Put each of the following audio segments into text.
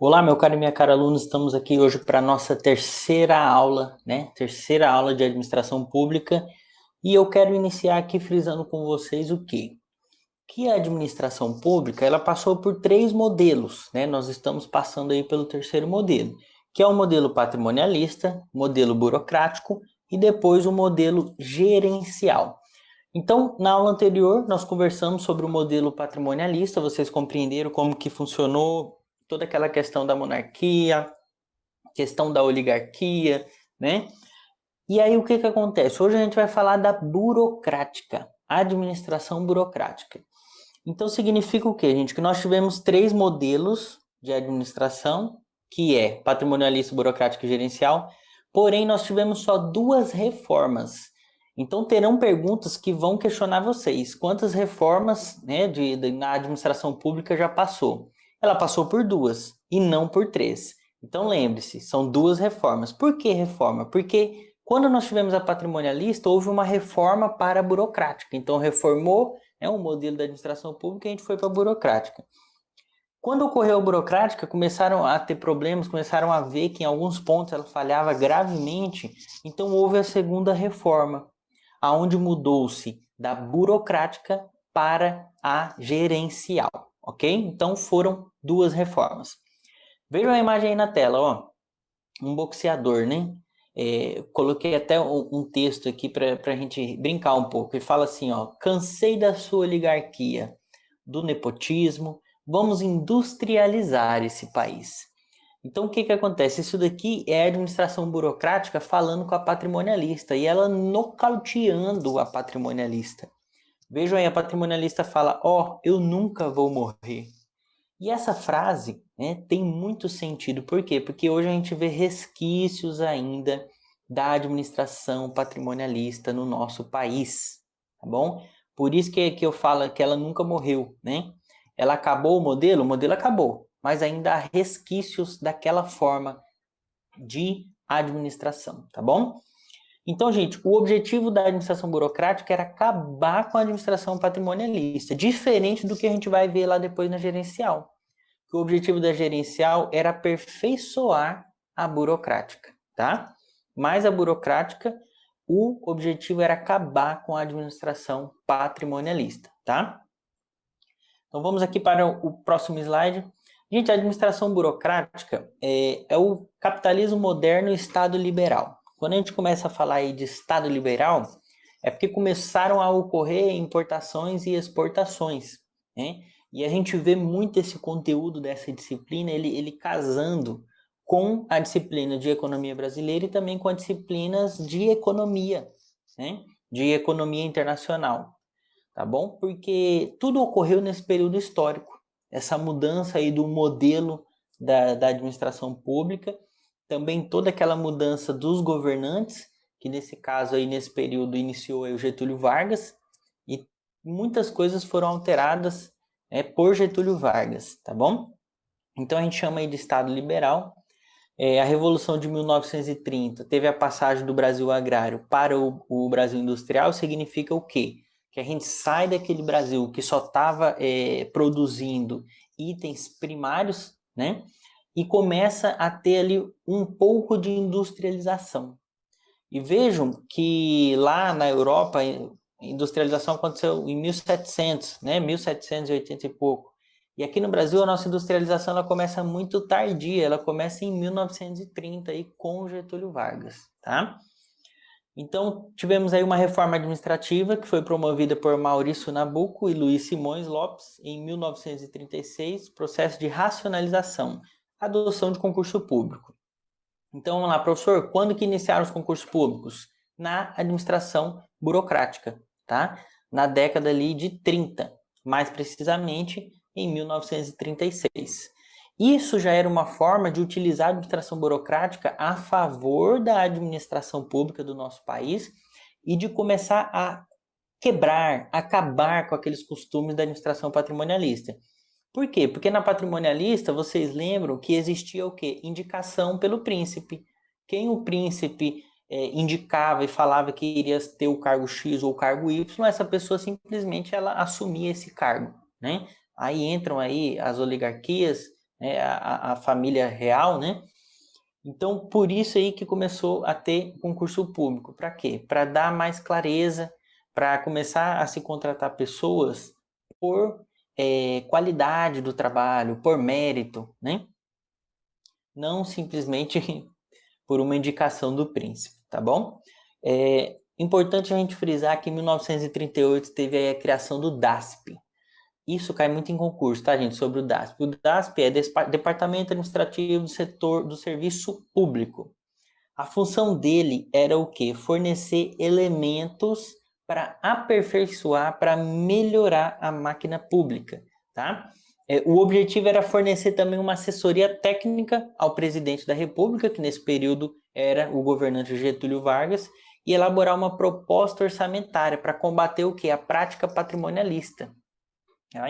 Olá, meu caro e minha cara aluno, estamos aqui hoje para a nossa terceira aula, né? Terceira aula de administração pública e eu quero iniciar aqui frisando com vocês o quê? Que a administração pública, ela passou por três modelos, né? Nós estamos passando aí pelo terceiro modelo, que é o modelo patrimonialista, modelo burocrático e depois o modelo gerencial. Então, na aula anterior, nós conversamos sobre o modelo patrimonialista, vocês compreenderam como que funcionou toda aquela questão da monarquia, questão da oligarquia, né? E aí o que que acontece? Hoje a gente vai falar da burocrática, administração burocrática. Então significa o quê, gente? Que nós tivemos três modelos de administração, que é patrimonialista, burocrático e gerencial, porém nós tivemos só duas reformas. Então terão perguntas que vão questionar vocês. Quantas reformas, né, na administração pública já passou? Ela passou por duas e não por três. Então lembre-se, são duas reformas. Por que reforma? Porque quando nós tivemos a patrimonialista, houve uma reforma para a burocrática. Então reformou um modelo da administração pública e a gente foi para a burocrática. Quando ocorreu a burocrática, começaram a ter problemas, começaram a ver que em alguns pontos ela falhava gravemente, então houve a segunda reforma, aonde mudou-se da burocrática para a gerencial, ok? Então foram duas reformas. Vejam a imagem aí na tela, ó, um boxeador, né? Coloquei até um texto aqui para a gente brincar um pouco. Ele fala assim, ó, cansei da sua oligarquia, do nepotismo, vamos industrializar esse país. Então o que que acontece? Isso daqui é a administração burocrática falando com a patrimonialista e ela nocauteando a patrimonialista. Vejam aí, a patrimonialista fala, ó, eu nunca vou morrer. E essa frase, né, tem muito sentido. Por quê? Porque hoje a gente vê resquícios ainda da administração patrimonialista no nosso país, tá bom? Por isso que eu falo que ela nunca morreu, né? Ela acabou o modelo acabou, mas ainda há resquícios daquela forma de administração, tá bom? Então, gente, o objetivo da administração burocrática era acabar com a administração patrimonialista, diferente do que a gente vai ver lá depois na gerencial. O objetivo da gerencial era aperfeiçoar a burocrática, tá? Mas a burocrática, o objetivo era acabar com a administração patrimonialista, tá? Então vamos aqui para o próximo slide. Gente, a administração burocrática é o capitalismo moderno e Estado liberal. Quando a gente começa a falar aí de Estado liberal, é porque começaram a ocorrer importações e exportações, né? E a gente vê muito esse conteúdo dessa disciplina, ele casando com a disciplina de economia brasileira e também com as disciplinas de economia, né? De economia internacional, tá bom? Porque tudo ocorreu nesse período histórico, essa mudança aí do modelo da administração pública, também toda aquela mudança dos governantes, que nesse caso aí, nesse período, iniciou aí o Getúlio Vargas, e muitas coisas foram alteradas por Getúlio Vargas, tá bom? Então a gente chama aí de Estado liberal. A Revolução de 1930 teve a passagem do Brasil agrário para o Brasil industrial, significa o quê? Que a gente sai daquele Brasil que só estava produzindo itens primários, né? E começa a ter ali um pouco de industrialização. E vejam que lá na Europa, a industrialização aconteceu em 1700, né? 1780 e pouco. E aqui no Brasil, a nossa industrialização ela começa muito tardia, ela começa em 1930 aí, com Getúlio Vargas, tá? Então, tivemos aí uma reforma administrativa que foi promovida por Maurício Nabuco e Luiz Simões Lopes em 1936, processo de racionalização, adoção de concurso público. Então, vamos lá, professor, quando que iniciaram os concursos públicos? Na administração burocrática, tá? Na década ali de 30, mais precisamente em 1936. Isso já era uma forma de utilizar a administração burocrática a favor da administração pública do nosso país e de começar a quebrar, acabar com aqueles costumes da administração patrimonialista. Por quê? Porque na patrimonialista, vocês lembram que existia o quê? Indicação pelo príncipe. Quem o príncipe indicava e falava que iria ter o cargo X ou o cargo Y, essa pessoa simplesmente ela assumia esse cargo, né? Aí entram aí as oligarquias, né, a família real, né? Então, por isso aí que começou a ter concurso público. Para quê? Para dar mais clareza, para começar a se contratar pessoas por qualidade do trabalho, por mérito, né? Não simplesmente por uma indicação do príncipe, tá bom? É importante a gente frisar que em 1938 teve aí a criação do DASP. Isso cai muito em concurso, tá, gente? Sobre o DASP. O DASP é Departamento Administrativo do Setor do Serviço Público. A função dele era o quê? Fornecer elementos para aperfeiçoar, para melhorar a máquina pública, tá? O objetivo era fornecer também uma assessoria técnica ao presidente da República, que nesse período era o governante Getúlio Vargas, e elaborar uma proposta orçamentária para combater o quê? A prática patrimonialista.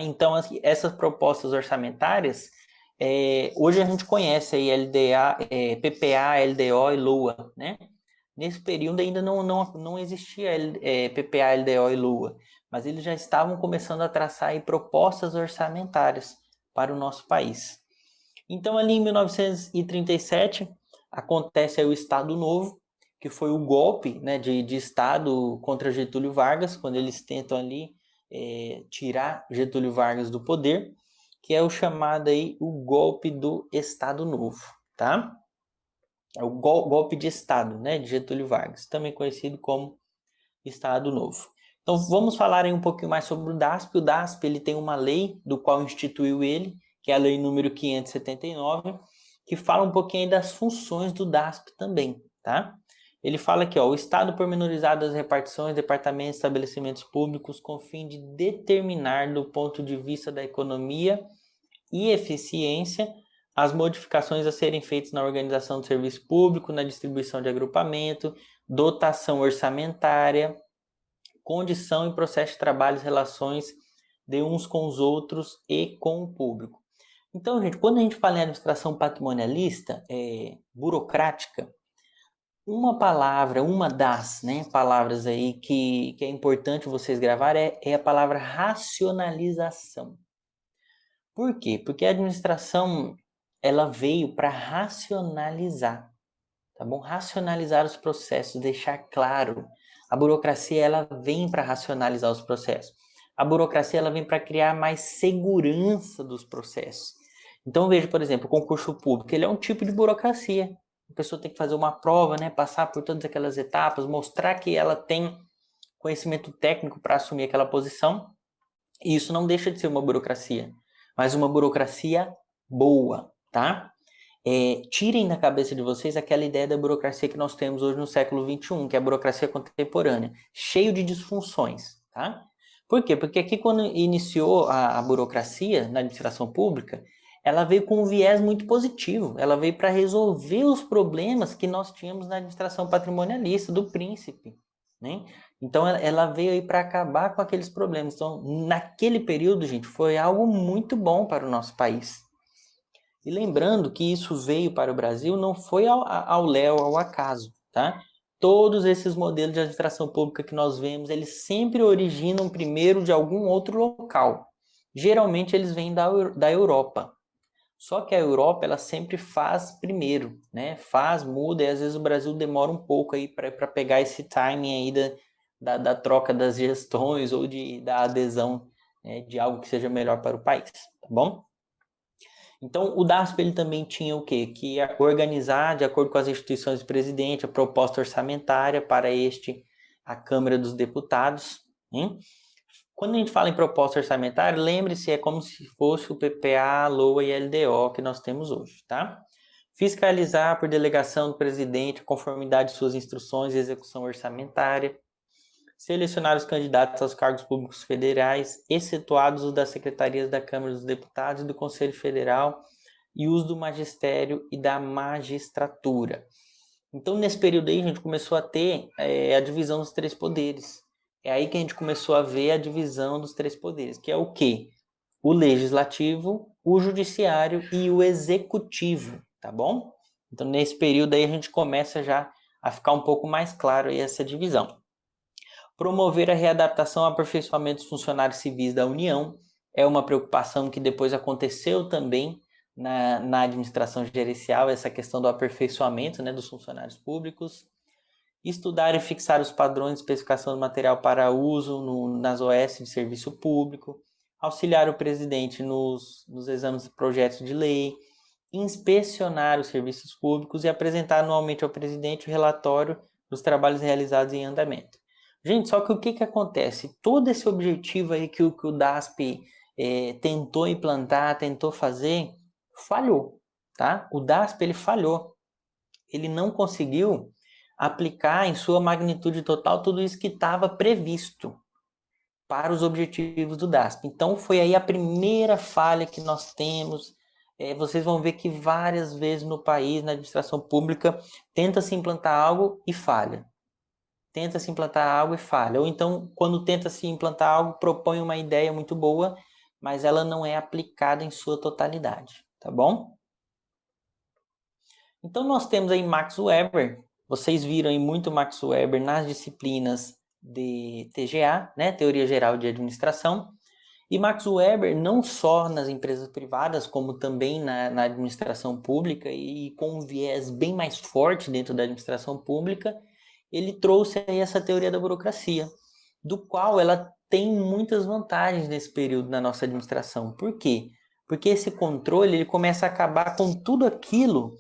Então, essas propostas orçamentárias, hoje a gente conhece aí LDA, PPA, LDO e LOA, né? Nesse período ainda não existia PPA, LDO e LOA, mas eles já estavam começando a traçar aí propostas orçamentárias para o nosso país. Então, ali em 1937, acontece aí o Estado Novo, que foi o golpe, né, de Estado contra Getúlio Vargas, quando eles tentam ali tirar Getúlio Vargas do poder, que é o chamado aí o golpe do Estado Novo, tá? É o golpe de Estado, né, de Getúlio Vargas, também conhecido como Estado Novo. Então vamos falar aí um pouquinho mais sobre o DASP. O DASP ele tem uma lei do qual instituiu ele, que é a lei número 579, que fala um pouquinho aí das funções do DASP também, tá? Ele fala aqui, ó, o Estado pormenorizado das repartições, departamentos, estabelecimentos públicos com o fim de determinar do ponto de vista da economia e eficiência as modificações a serem feitas na organização do serviço público, na distribuição de agrupamento, dotação orçamentária, condição e processo de trabalho, relações de uns com os outros e com o público. Então, gente, quando a gente fala em administração patrimonialista, burocrática, uma palavra, uma das palavras aí que é importante vocês gravar é a palavra racionalização. Por quê? Porque a administração ela veio para racionalizar, tá bom? Racionalizar os processos, deixar claro. A burocracia ela vem para racionalizar os processos. A burocracia ela vem para criar mais segurança dos processos. Então veja, por exemplo, o concurso público, ele é um tipo de burocracia. A pessoa tem que fazer uma prova, né, passar por todas aquelas etapas, mostrar que ela tem conhecimento técnico para assumir aquela posição. E isso não deixa de ser uma burocracia, mas uma burocracia boa, tá? Tirem da cabeça de vocês aquela ideia da burocracia que nós temos hoje no século XXI, que é a burocracia contemporânea, cheio de disfunções, tá? Por quê? Porque aqui quando iniciou a burocracia na administração pública, ela veio com um viés muito positivo, ela veio para resolver os problemas que nós tínhamos na administração patrimonialista do príncipe, né? Então ela veio aí para acabar com aqueles problemas. Então, naquele período, gente, foi algo muito bom para o nosso país. E lembrando que isso veio para o Brasil não foi ao léu, ao acaso, tá? Todos esses modelos de administração pública que nós vemos, eles sempre originam primeiro de algum outro local. Geralmente eles vêm da Europa. Só que a Europa, ela sempre faz primeiro, né? Faz, muda, e às vezes o Brasil demora um pouco aí para pegar esse timing aí da troca das gestões ou da adesão, né, de algo que seja melhor para o país, tá bom? Então, o DASP ele também tinha o quê? Que ia organizar, de acordo com as instituições do presidente, a proposta orçamentária para a Câmara dos Deputados. Hein? Quando a gente fala em proposta orçamentária, lembre-se, é como se fosse o PPA, LOA e LDO que nós temos hoje, tá? Fiscalizar por delegação do presidente a conformidade de suas instruções e execução orçamentária. Selecionar os candidatos aos cargos públicos federais, excetuados os das secretarias da Câmara dos Deputados e do Conselho Federal, e os do magistério e da magistratura. Então, nesse período aí, a gente começou a ter a divisão dos três poderes. É aí que a gente começou a ver a divisão dos três poderes, que é o quê? O legislativo, o judiciário e o executivo, tá bom? Então, nesse período aí, a gente começa já a ficar um pouco mais claro aí essa divisão. Promover a readaptação e aperfeiçoamento dos funcionários civis da União é uma preocupação que depois aconteceu também na administração gerencial, essa questão do aperfeiçoamento, né, dos funcionários públicos. Estudar e fixar os padrões de especificação do material para uso nas OS de serviço público. Auxiliar o presidente nos exames de projetos de lei. Inspecionar os serviços públicos e apresentar anualmente ao presidente o relatório dos trabalhos realizados em andamento. Gente, só que o que acontece? Todo esse objetivo aí que o DASP tentou implantar, tentou fazer, falhou, tá? O DASP, ele falhou. Ele não conseguiu aplicar em sua magnitude total tudo isso que estava previsto para os objetivos do DASP. Então, foi aí a primeira falha que nós temos. Vocês vão ver que várias vezes no país, na administração pública, tenta-se implantar algo e falha. Tenta-se implantar algo e falha. Ou então, quando tenta-se implantar algo, propõe uma ideia muito boa, mas ela não é aplicada em sua totalidade, tá bom? Então, nós temos aí Max Weber. Vocês viram aí muito Max Weber nas disciplinas de TGA, né, Teoria Geral de Administração. E Max Weber não só nas empresas privadas, como também na administração pública, e com um viés bem mais forte dentro da administração pública, ele trouxe aí essa teoria da burocracia, do qual ela tem muitas vantagens nesse período na nossa administração. Por quê? Porque esse controle ele começa a acabar com tudo aquilo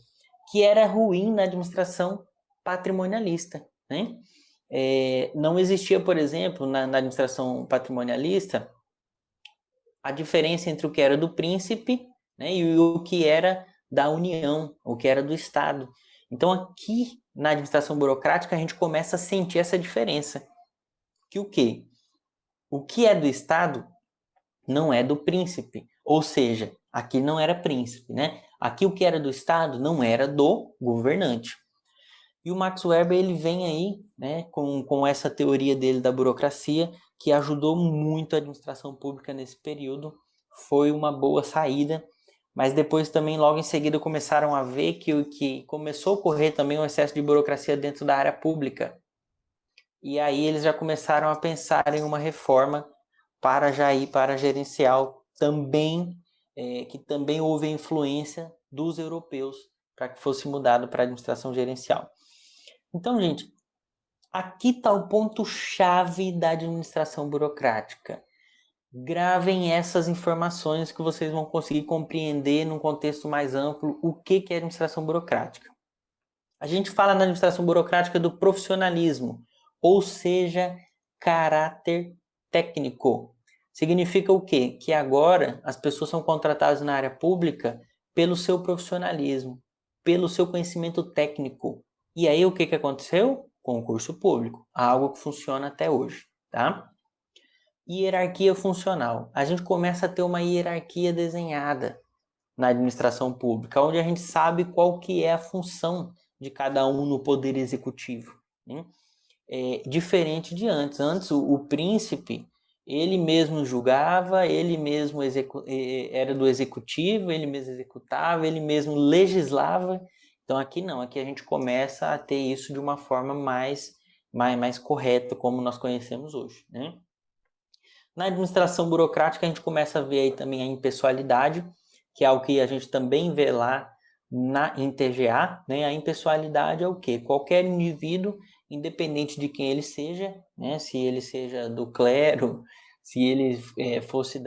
que era ruim na administração patrimonialista, né? Não existia, por exemplo, na administração patrimonialista, a diferença entre o que era do príncipe, né, e o que era da União, o que era do Estado. Então, aqui na administração burocrática, a gente começa a sentir essa diferença. Que o quê? O que é do Estado não é do príncipe. Ou seja, aqui não era príncipe, né? Aqui o que era do Estado não era do governante. E o Max Weber ele vem aí, né, com essa teoria dele da burocracia, que ajudou muito a administração pública nesse período. Foi uma boa saída, mas depois também, logo em seguida, começaram a ver que começou a ocorrer também um excesso de burocracia dentro da área pública. E aí eles já começaram a pensar em uma reforma para já ir para a gerencial também, que também houve influência dos europeus para que fosse mudado para a administração gerencial. Então, gente, aqui está o ponto-chave da administração burocrática. Gravem essas informações que vocês vão conseguir compreender num contexto mais amplo o que é administração burocrática. A gente fala na administração burocrática do profissionalismo, ou seja, caráter técnico. Significa o quê? Que agora as pessoas são contratadas na área pública pelo seu profissionalismo, pelo seu conhecimento técnico. E aí o que aconteceu? Concurso público, algo que funciona até hoje, tá? Hierarquia funcional. A gente começa a ter uma hierarquia desenhada na administração pública, onde a gente sabe qual que é a função de cada um no poder executivo, né? Diferente de antes. Antes, o príncipe, ele mesmo julgava, ele mesmo era do executivo, ele mesmo executava, ele mesmo legislava. Então aqui não, aqui a gente começa a ter isso de uma forma mais correta, como nós conhecemos hoje, né? Na administração burocrática, a gente começa a ver aí também a impessoalidade, que é algo que a gente também vê lá em TGA, né? A impessoalidade é o quê? Qualquer indivíduo, independente de quem ele seja, né? Se ele seja do clero, se ele fosse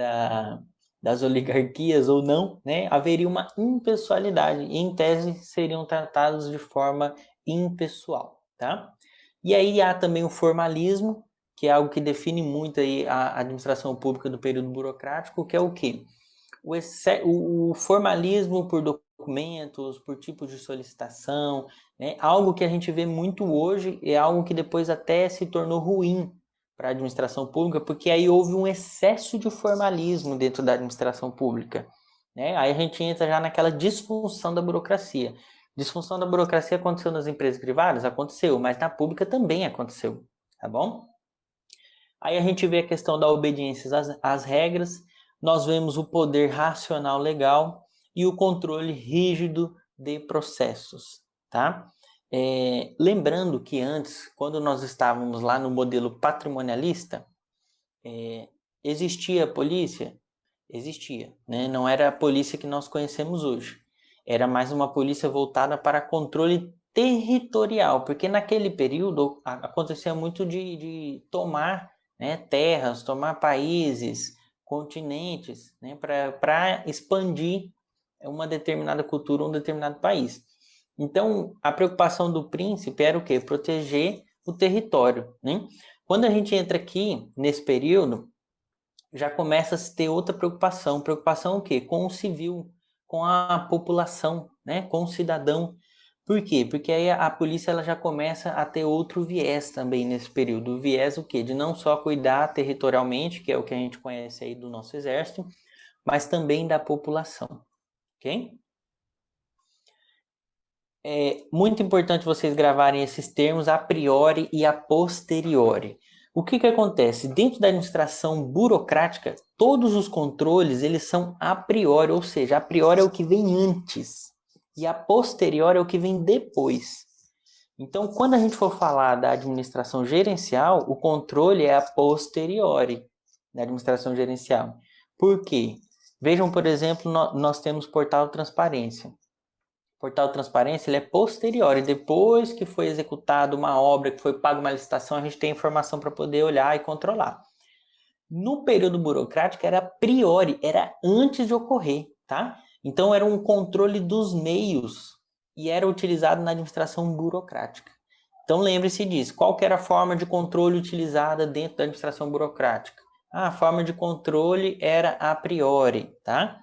das oligarquias ou não, né? Haveria uma impessoalidade e, em tese, seriam tratados de forma impessoal, tá? E aí há também o formalismo, que é algo que define muito aí a administração pública do período burocrático, que é o quê? O formalismo por documentos, por tipos de solicitação, né? Algo que a gente vê muito hoje é algo que depois até se tornou ruim para a administração pública, porque aí houve um excesso de formalismo dentro da administração pública, né? Aí a gente entra já naquela disfunção da burocracia. Disfunção da burocracia aconteceu nas empresas privadas? Aconteceu, mas na pública também aconteceu, tá bom? Aí a gente vê a questão da obediência às regras, nós vemos o poder racional legal e o controle rígido de processos, tá? Lembrando que antes, quando nós estávamos lá no modelo patrimonialista, existia a polícia? Existia, né? Não era a polícia que nós conhecemos hoje. Era mais uma polícia voltada para controle territorial, porque naquele período acontecia muito de tomar, né, terras, tomar países, continentes, né, para expandir uma determinada cultura, um determinado país. Então, a preocupação do príncipe era o quê? Proteger o território, né? Quando a gente entra aqui nesse período, já começa a se ter outra preocupação. Preocupação o quê? Com o civil, com a população, né? Com o cidadão. Por quê? Porque aí a polícia ela já começa a ter outro viés também nesse período. O viés o quê? De não só cuidar territorialmente, que é o que a gente conhece aí do nosso exército, mas também da população, ok? É muito importante vocês gravarem esses termos a priori e a posteriori. O que que acontece? Dentro da administração burocrática, todos os controles eles são a priori, ou seja, a priori é o que vem antes e a posteriori é o que vem depois. Então, quando a gente for falar da administração gerencial, o controle é a posteriori da administração gerencial. Por quê? Vejam, por exemplo, nós temos portal transparência. O portal transparência ele é posterior, e depois que foi executada uma obra, que foi paga uma licitação, a gente tem informação para poder olhar e controlar. No período burocrático era a priori, era antes de ocorrer, tá? Então era um controle dos meios e era utilizado na administração burocrática. Então lembre-se disso. Qual que era a forma de controle utilizada dentro da administração burocrática? A forma de controle era a priori, tá?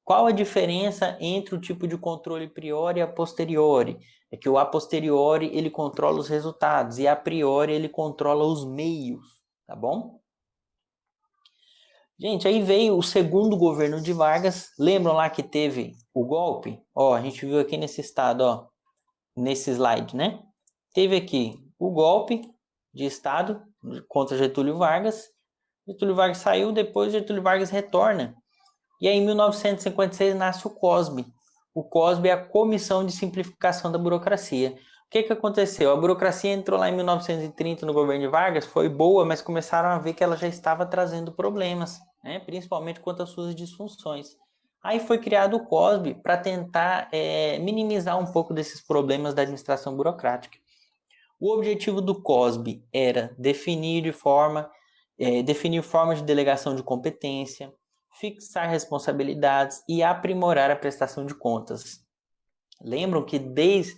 Qual a diferença entre o tipo de controle priori e a posteriori? É que o a posteriori ele controla os resultados e a priori ele controla os meios, tá bom? Gente, aí veio o segundo governo de Vargas. Lembram lá que teve o golpe? Ó, a gente viu aqui nesse estado, ó, nesse slide, né? Teve aqui o golpe de estado contra Getúlio Vargas. Getúlio Vargas saiu, depois Getúlio Vargas retorna. E aí, em 1956, nasce o COSB. O COSB é a Comissão de Simplificação da Burocracia. O que que aconteceu? A burocracia entrou lá em 1930 no governo de Vargas, foi boa, mas começaram a ver que ela já estava trazendo problemas, né? Principalmente quanto às suas disfunções. Aí foi criado o COSB para tentar minimizar um pouco desses problemas da administração burocrática. O objetivo do COSB era definir formas de delegação de competência, fixar responsabilidades e aprimorar a prestação de contas. Lembram que desde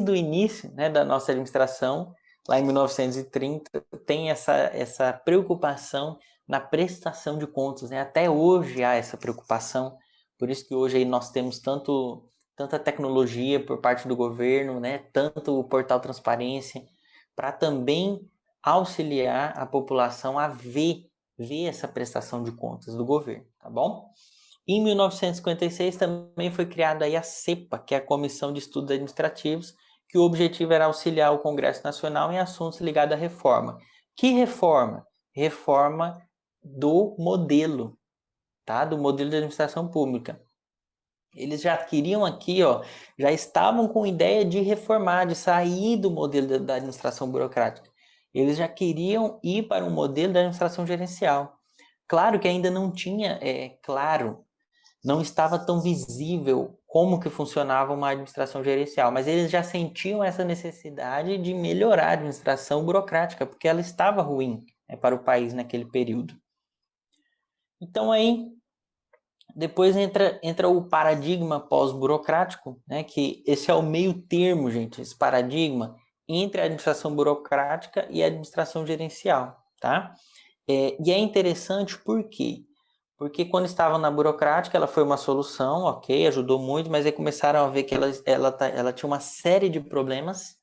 o início, né, da nossa administração, lá em 1930, tem essa preocupação na prestação de contas, né? Até hoje há essa preocupação, por isso que hoje aí nós temos tanta tecnologia por parte do governo, né? Tanto o portal Transparência, para também auxiliar a população a ver essa prestação de contas do governo, tá bom? Em 1956 também foi criada aí a CEPA, que é a Comissão de Estudos Administrativos, que o objetivo era auxiliar o Congresso Nacional em assuntos ligados à reforma. Que reforma? Reforma do modelo, tá? Do modelo de administração pública. Eles já queriam aqui, ó, já estavam com ideia de reformar, de sair do modelo da administração burocrática. Eles já queriam ir para um modelo da administração gerencial. Claro que ainda não tinha, não estava tão visível como que funcionava uma administração gerencial, mas eles já sentiam essa necessidade de melhorar a administração burocrática, porque ela estava ruim, né, para o país naquele período. Então aí depois entra o paradigma pós-burocrático, né, que esse é o meio termo, gente, esse paradigma entre a administração burocrática e a administração gerencial, tá? E é interessante por quê? Porque quando estavam na burocrática, ela foi uma solução, ok, ajudou muito, mas aí começaram a ver que ela tinha uma série de problemas,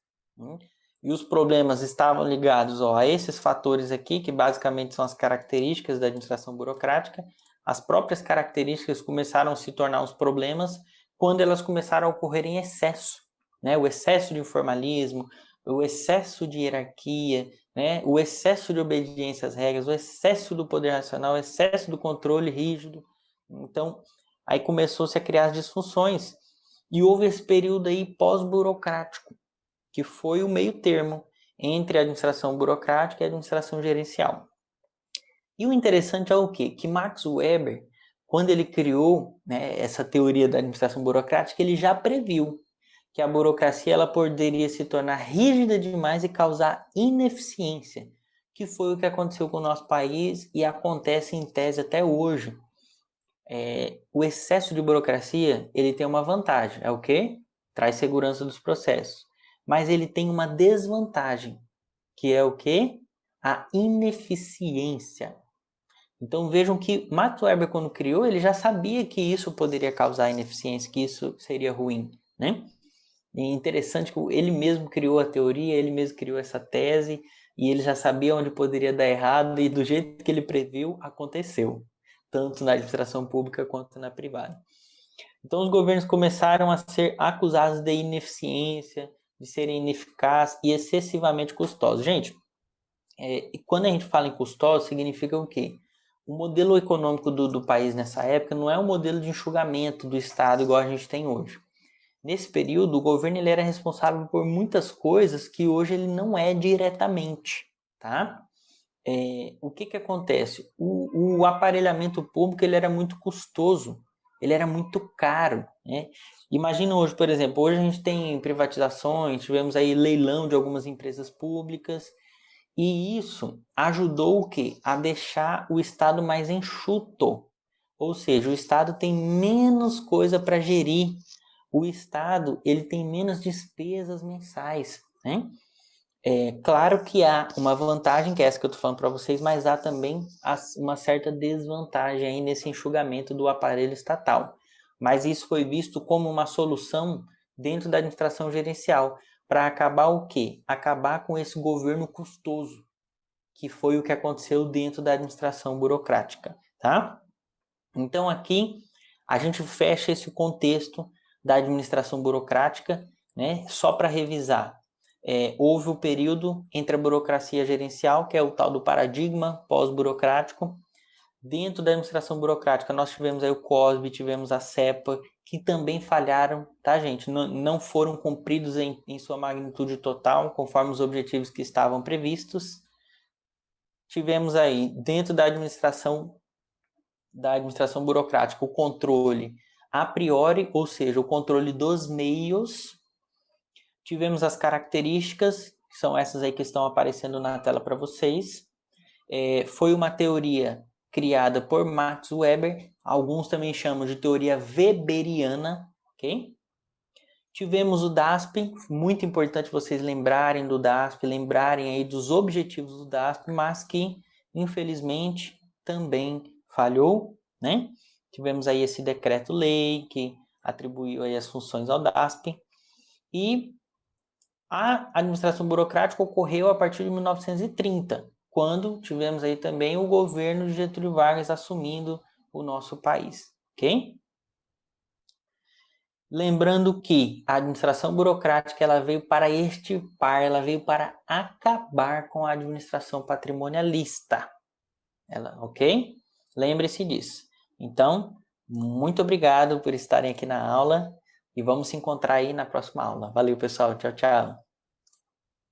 e os problemas estavam ligados, ó, a esses fatores aqui, que basicamente são as características da administração burocrática. As próprias características começaram a se tornar os problemas quando elas começaram a ocorrer em excesso, né? O excesso de informalismo, o excesso de hierarquia, né? O excesso de obediência às regras, o excesso do poder racional, o excesso do controle rígido. Então, aí começou-se a criar as disfunções. E houve esse período aí pós-burocrático, que foi o meio termo entre a administração burocrática e a administração gerencial. E o interessante é o quê? Que Max Weber, quando ele criou, né, essa teoria da administração burocrática, ele já previu que a burocracia ela poderia se tornar rígida demais e causar ineficiência, que foi o que aconteceu com o nosso país e acontece em tese até hoje. O excesso de burocracia ele tem uma vantagem, é o quê? Traz segurança dos processos. Mas ele tem uma desvantagem, que é o quê? A ineficiência. Então vejam que Max Weber, quando criou, ele já sabia que isso poderia causar ineficiência, que isso seria ruim, né? E é interessante que ele mesmo criou a teoria, ele mesmo criou essa tese, e ele já sabia onde poderia dar errado, e do jeito que ele previu, aconteceu, tanto na administração pública quanto na privada. Então os governos começaram a ser acusados de ineficiência, de serem ineficazes e excessivamente custosos. Gente, quando a gente fala em custosos, significa o quê? O modelo econômico do país nessa época não é um modelo de enxugamento do Estado igual a gente tem hoje. Nesse período, o governo ele era responsável por muitas coisas que hoje ele não é diretamente, tá? O que acontece? O aparelhamento público ele era muito custoso, ele era muito caro, né? Imagina hoje, por exemplo, hoje a gente tem privatizações, tivemos aí leilão de algumas empresas públicas, e isso ajudou o quê? A deixar o Estado mais enxuto. Ou seja, o Estado tem menos coisa para gerir. O Estado ele tem menos despesas mensais, né? Claro que há uma vantagem, que é essa que eu estou falando para vocês, mas há também uma certa desvantagem aí nesse enxugamento do aparelho estatal. Mas isso foi visto como uma solução dentro da administração gerencial, para acabar o quê? Acabar com esse governo custoso, que foi o que aconteceu dentro da administração burocrática, tá? Então aqui a gente fecha esse contexto da administração burocrática, né? Só para revisar, houve o período entre a burocracia gerencial, que é o tal do paradigma pós-burocrático. Dentro da administração burocrática, nós tivemos aí o COSB, tivemos a CEPA, que também falharam, tá, gente? Não foram cumpridos em sua magnitude total, conforme os objetivos que estavam previstos. Tivemos aí, dentro da administração burocrática, o controle a priori, ou seja, o controle dos meios. Tivemos as características, que são essas aí que estão aparecendo na tela para vocês. Foi uma teoria criada por Max Weber, alguns também chamam de teoria weberiana, ok? Tivemos o DASP, muito importante vocês lembrarem do DASP, lembrarem aí dos objetivos do DASP, mas que, infelizmente, também falhou, né? Tivemos aí esse decreto-lei que atribuiu aí as funções ao DASP. E a administração burocrática ocorreu a partir de 1930, quando tivemos aí também o governo de Getúlio Vargas assumindo o nosso país, ok? Lembrando que a administração burocrática ela veio para extirpar, ela veio para acabar com a administração patrimonialista. Ok? Lembre-se disso. Então, muito obrigado por estarem aqui na aula e vamos se encontrar aí na próxima aula. Valeu, pessoal. Tchau, tchau.